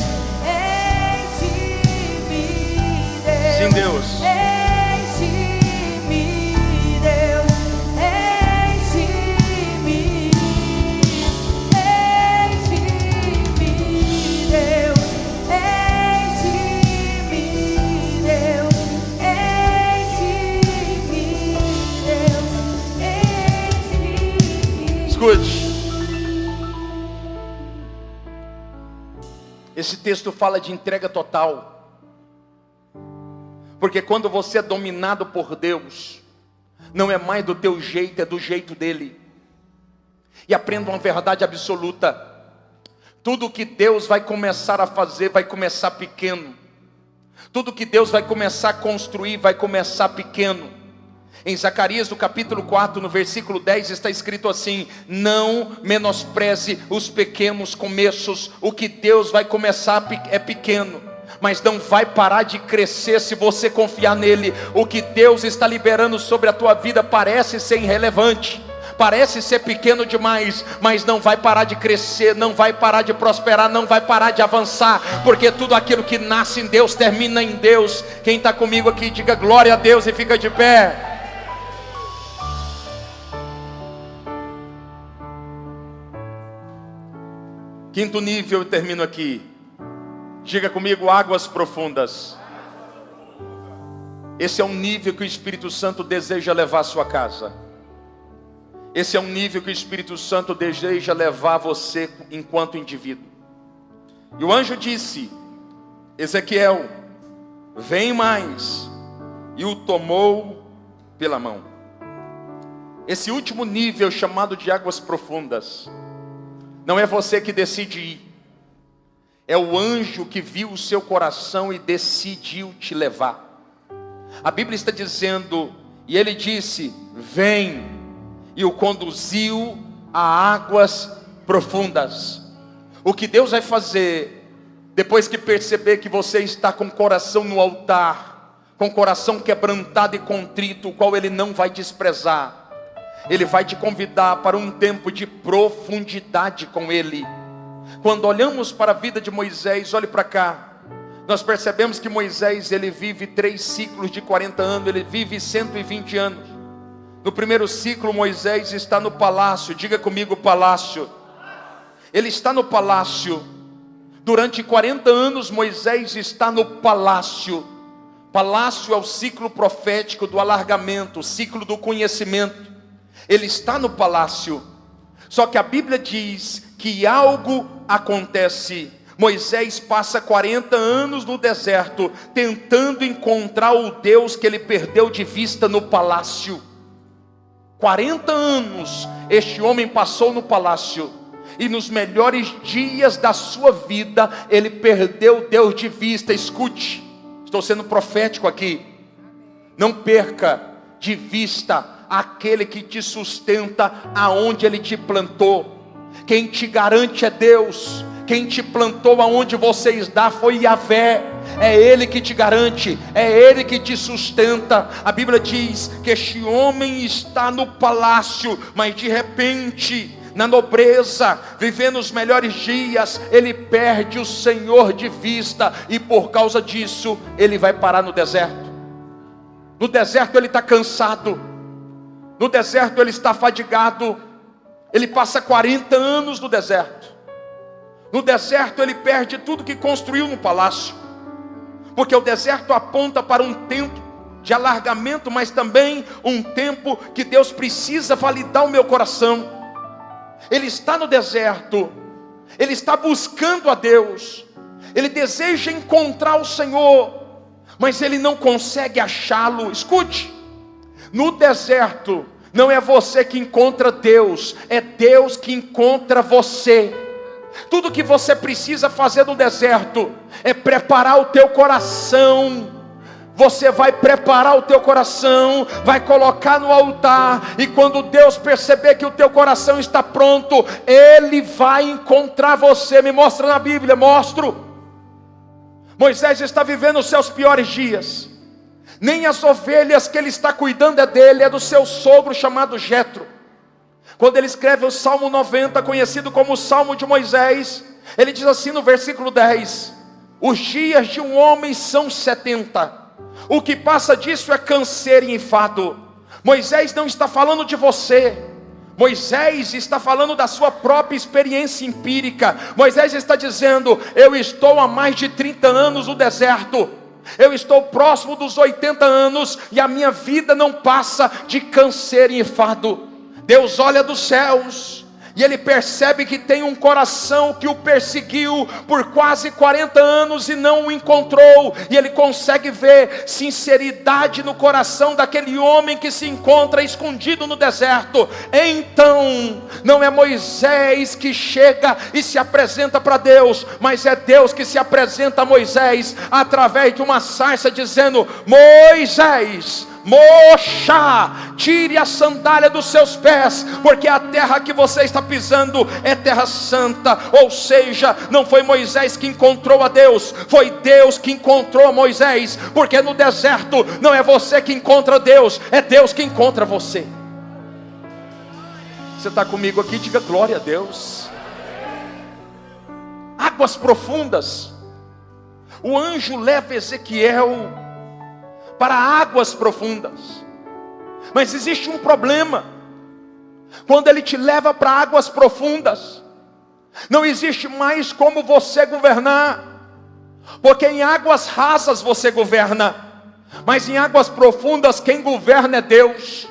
enche-me, Deus. Sim, Deus. Escute. Esse texto fala de entrega total. Porque quando você é dominado por Deus, não é mais do teu jeito, é do jeito dele. E aprenda uma verdade absoluta: tudo que Deus vai começar a fazer vai começar pequeno. Tudo que Deus vai começar a construir vai começar pequeno. Em Zacarias, no capítulo 4, no versículo 10, está escrito assim: não menospreze os pequenos começos. O que Deus vai começar é pequeno, mas não vai parar de crescer se você confiar nele. O que Deus está liberando sobre a tua vida parece ser irrelevante, parece ser pequeno demais, mas não vai parar de crescer, não vai parar de prosperar, não vai parar de avançar, porque tudo aquilo que nasce em Deus, termina em Deus. Quem está comigo aqui, diga glória a Deus e fica de pé. Quinto nível, eu termino aqui. Diga comigo: águas profundas. Esse é um nível que o Espírito Santo deseja levar à sua casa. Esse é um nível que o Espírito Santo deseja levar você enquanto indivíduo. E o anjo disse: Ezequiel, vem mais. E o tomou pela mão. Esse último nível, chamado de águas profundas, não é você que decide ir. É o anjo que viu o seu coração e decidiu te levar. A Bíblia está dizendo: e ele disse, vem, e o conduziu a águas profundas. O que Deus vai fazer, depois que perceber que você está com o coração no altar, com o coração quebrantado e contrito, o qual Ele não vai desprezar, Ele vai te convidar para um tempo de profundidade com Ele. Quando olhamos para a vida de Moisés, olhe para cá, nós percebemos que Moisés, ele vive 3 ciclos de 40 anos, ele vive 120 anos. No primeiro ciclo, Moisés está no palácio, diga comigo, palácio. Ele está no palácio, durante 40 anos Moisés está no palácio. Palácio é o ciclo profético do alargamento, o ciclo do conhecimento. Ele está no palácio, só que a Bíblia diz que algo acontece. Moisés passa 40 anos no deserto, tentando encontrar o Deus que ele perdeu de vista no palácio. 40 anos este homem passou no palácio, e nos melhores dias da sua vida, ele perdeu Deus de vista. Escute, estou sendo profético aqui. Não perca de vista aquele que te sustenta aonde ele te plantou. Quem te garante é Deus. Quem te plantou aonde você está foi Yahvé. É Ele que te garante, é Ele que te sustenta. A Bíblia diz que este homem está no palácio, mas de repente, na nobreza, vivendo os melhores dias, ele perde o Senhor de vista, e por causa disso, ele vai parar no deserto. No deserto ele está cansado, no deserto ele está fadigado. Ele passa 40 anos no deserto. No deserto ele perde tudo que construiu no palácio, porque o deserto aponta para um tempo de alargamento, mas também um tempo que Deus precisa validar o meu coração. Ele está no deserto, ele está buscando a Deus, ele deseja encontrar o Senhor, mas ele não consegue achá-lo. Escute, no deserto não é você que encontra Deus, é Deus que encontra você. Tudo que você precisa fazer no deserto é preparar o teu coração. Você vai preparar o teu coração, vai colocar no altar, e quando Deus perceber que o teu coração está pronto, Ele vai encontrar você. Me mostra na Bíblia. Mostro. Moisés está vivendo os seus piores dias. Nem as ovelhas que ele está cuidando é dele, é do seu sogro chamado Jetro. Quando ele escreve o Salmo 90, conhecido como o Salmo de Moisés, ele diz assim no versículo 10: os dias de um homem são 70, o que passa disso é canseiro e enfado. Moisés não está falando de você, Moisés está falando da sua própria experiência empírica. Moisés está dizendo: eu estou há mais de 30 anos no deserto, eu estou próximo dos 80 anos, e a minha vida não passa de canseiro e enfado. Deus olha dos céus, e Ele percebe que tem um coração que o perseguiu por quase 40 anos e não o encontrou. E Ele consegue ver sinceridade no coração daquele homem que se encontra escondido no deserto. Então, não é Moisés que chega e se apresenta para Deus, mas é Deus que se apresenta a Moisés através de uma sarça, dizendo: Moisés, Moxa, tire a sandália dos seus pés, porque a terra que você está pisando é terra santa. Ou seja, não foi Moisés que encontrou a Deus, foi Deus que encontrou a Moisés. Porque no deserto não é você que encontra Deus, é Deus que encontra você. Você está comigo aqui? Diga glória a Deus. Águas profundas. O anjo leva Ezequiel para águas profundas. Mas existe um problema. Quando ele te leva para águas profundas, não existe mais como você governar. Porque em águas rasas você governa, mas em águas profundas quem governa é Deus.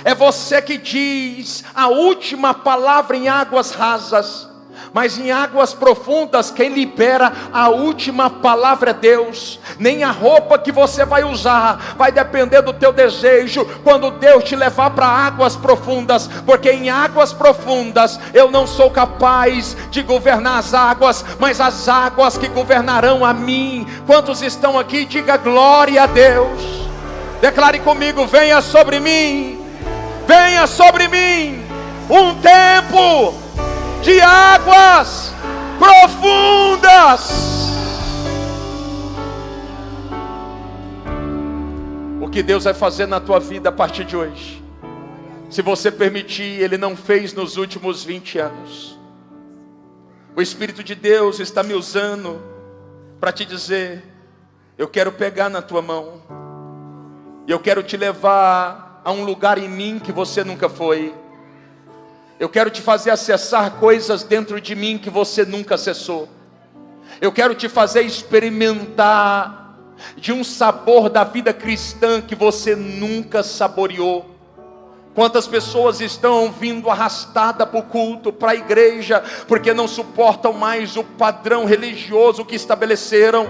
É você que diz a última palavra em águas rasas, mas em águas profundas quem libera a última palavra é Deus. Nem a roupa que você vai usar vai depender do teu desejo quando Deus te levar para águas profundas. Porque em águas profundas eu não sou capaz de governar as águas, mas as águas que governarão a mim. Quantos estão aqui? Diga glória a Deus. Declare comigo: venha sobre mim, venha sobre mim um tempo de águas profundas. O que Deus vai fazer na tua vida a partir de hoje, se você permitir, Ele não fez nos últimos 20 anos. O O Espírito de Deus está me usando para te dizer: eu quero pegar na tua mão, e eu quero te levar a um lugar em mim que você nunca foi. Eu quero te fazer acessar coisas dentro de mim que você nunca acessou. Eu quero te fazer experimentar de um sabor da vida cristã que você nunca saboreou. Quantas pessoas estão vindo arrastadas para o culto, para a igreja, porque não suportam mais o padrão religioso que estabeleceram.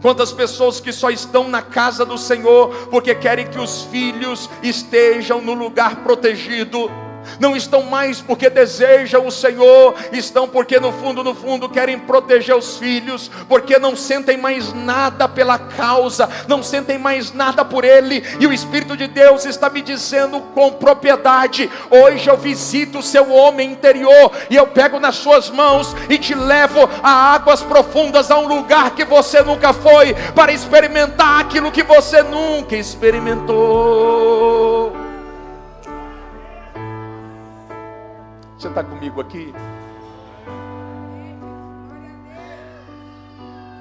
Quantas pessoas que só estão na casa do Senhor porque querem que os filhos estejam no lugar protegido. Não estão mais porque desejam o Senhor, estão porque no fundo querem proteger os filhos, porque não sentem mais nada pela causa, não sentem mais nada por Ele. E o Espírito de Deus está me dizendo com propriedade: hoje eu visito o seu homem interior, e eu pego nas suas mãos e te levo a águas profundas, a um lugar que você nunca foi, para experimentar aquilo que você nunca experimentou. Você está comigo aqui?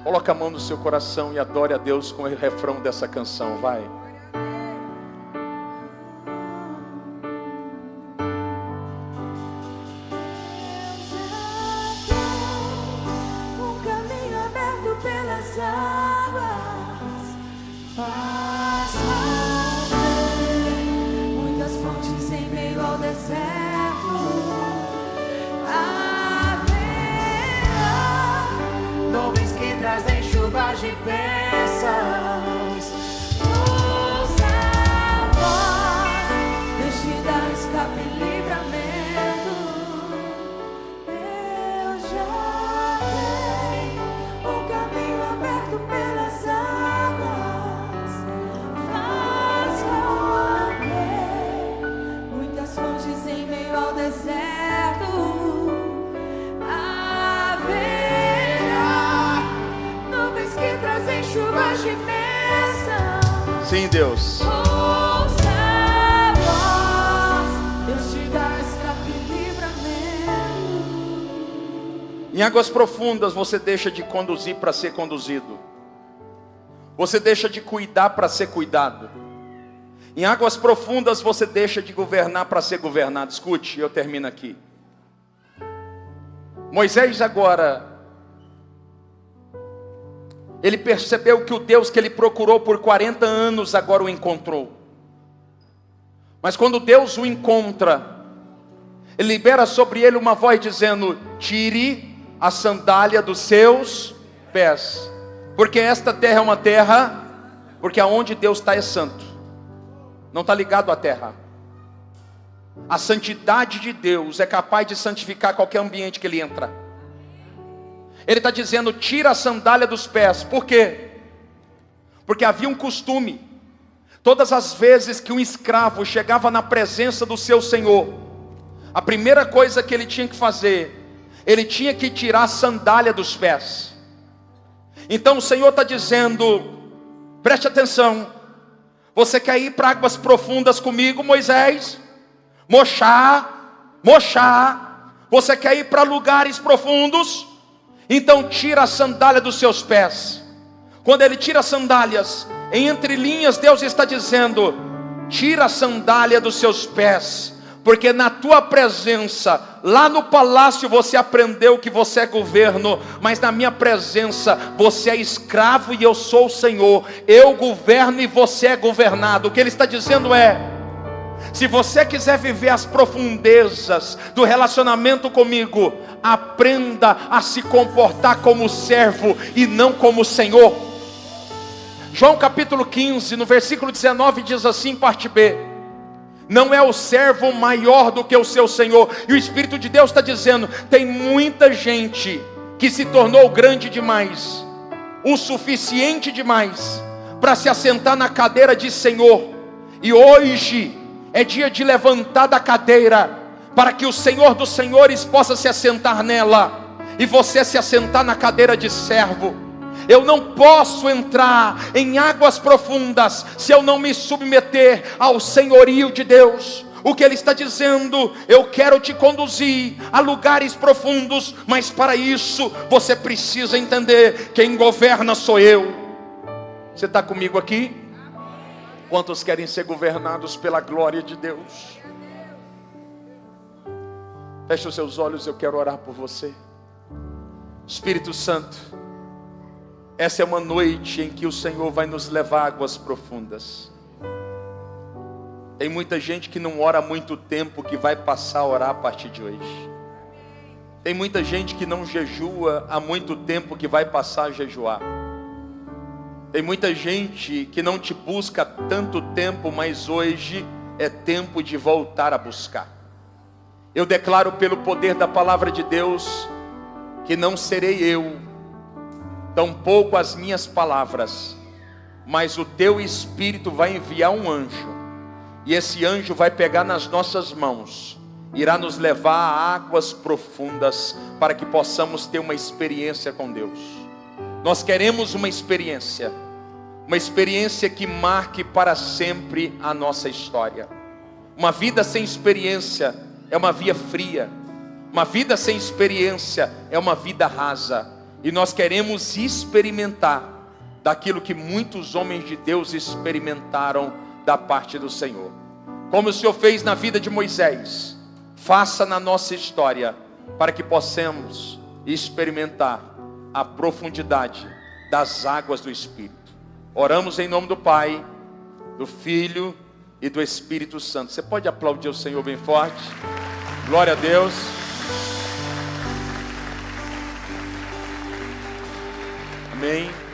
Coloca a mão no seu coração e adore a Deus com o refrão dessa canção, vai. Um caminho aberto pelas águas, faz romper muitas fontes em meio ao deserto. Nuvens que trazem chuvas de bênçãos. Ouça a voz, Deus te dá escape e livramento. Eu já tenho um caminho aberto pelas águas, faz romper muitas fontes em meio ao deserto. Chuvas de bênçãos. Sim, Deus. Ouça a voz, Deus te dá escape e livramento. Em águas profundas você deixa de conduzir para ser conduzido. Você deixa de cuidar para ser cuidado. Em águas profundas você deixa de governar para ser governado. Escute, eu termino aqui. Moisés agora, ele percebeu que o Deus que ele procurou por 40 anos agora o encontrou. Mas quando Deus o encontra, ele libera sobre ele uma voz dizendo: tire a sandália dos seus pés, porque esta terra é uma terra, porque aonde Deus está é santo, não está ligado à terra. A santidade de Deus é capaz de santificar qualquer ambiente que ele entra. Ele está dizendo: tira a sandália dos pés. Por quê? Porque havia um costume. Todas as vezes que um escravo chegava na presença do seu senhor, a primeira coisa que ele tinha que fazer, ele tinha que tirar a sandália dos pés. Então o Senhor está dizendo: preste atenção. Você quer ir para águas profundas comigo, Moisés? Moxá. Você quer ir para lugares profundos? Então tira a sandália dos seus pés. Quando ele tira as sandálias, em entrelinhas Deus está dizendo: tira a sandália dos seus pés, porque na tua presença, lá no palácio você aprendeu que você é governo, mas na minha presença você é escravo e eu sou o Senhor. Eu governo e você é governado. O que ele está dizendo é: se você quiser viver as profundezas do relacionamento comigo, aprenda a se comportar como servo e não como Senhor. João capítulo 15, no versículo 19 diz assim, parte B: não é o servo maior do que o seu Senhor. E o Espírito de Deus está dizendo: tem muita gente que se tornou grande demais, o suficiente demais para se assentar na cadeira de Senhor. E hoje é dia de levantar da cadeira, para que o Senhor dos Senhores possa se assentar nela, e você se assentar na cadeira de servo. Eu não posso entrar em águas profundas se eu não me submeter ao senhorio de Deus. O que Ele está dizendo: eu quero te conduzir a lugares profundos, mas para isso você precisa entender: quem governa sou eu. Você está comigo aqui? Quantos querem ser governados pela glória de Deus? Feche os seus olhos, eu quero orar por você. Espírito Santo, essa é uma noite em que o Senhor vai nos levar a águas profundas. Tem muita gente que não ora há muito tempo, que vai passar a orar a partir de hoje. Tem muita gente que não jejua há muito tempo, que vai passar a jejuar. Tem muita gente que não te busca há tanto tempo, mas hoje é tempo de voltar a buscar. Eu declaro pelo poder da palavra de Deus, que não serei eu, tampouco as minhas palavras, mas o teu Espírito vai enviar um anjo, e esse anjo vai pegar nas nossas mãos, irá nos levar a águas profundas, para que possamos ter uma experiência com Deus. Nós queremos uma experiência que marque para sempre a nossa história. Uma vida sem experiência é uma via fria. Uma vida sem experiência é uma vida rasa. E nós queremos experimentar daquilo que muitos homens de Deus experimentaram da parte do Senhor. Como o Senhor fez na vida de Moisés, faça na nossa história, para que possamos experimentar a profundidade das águas do Espírito. Oramos em nome do Pai, do Filho e do Espírito Santo. Você pode aplaudir o Senhor bem forte? Glória a Deus. Amém.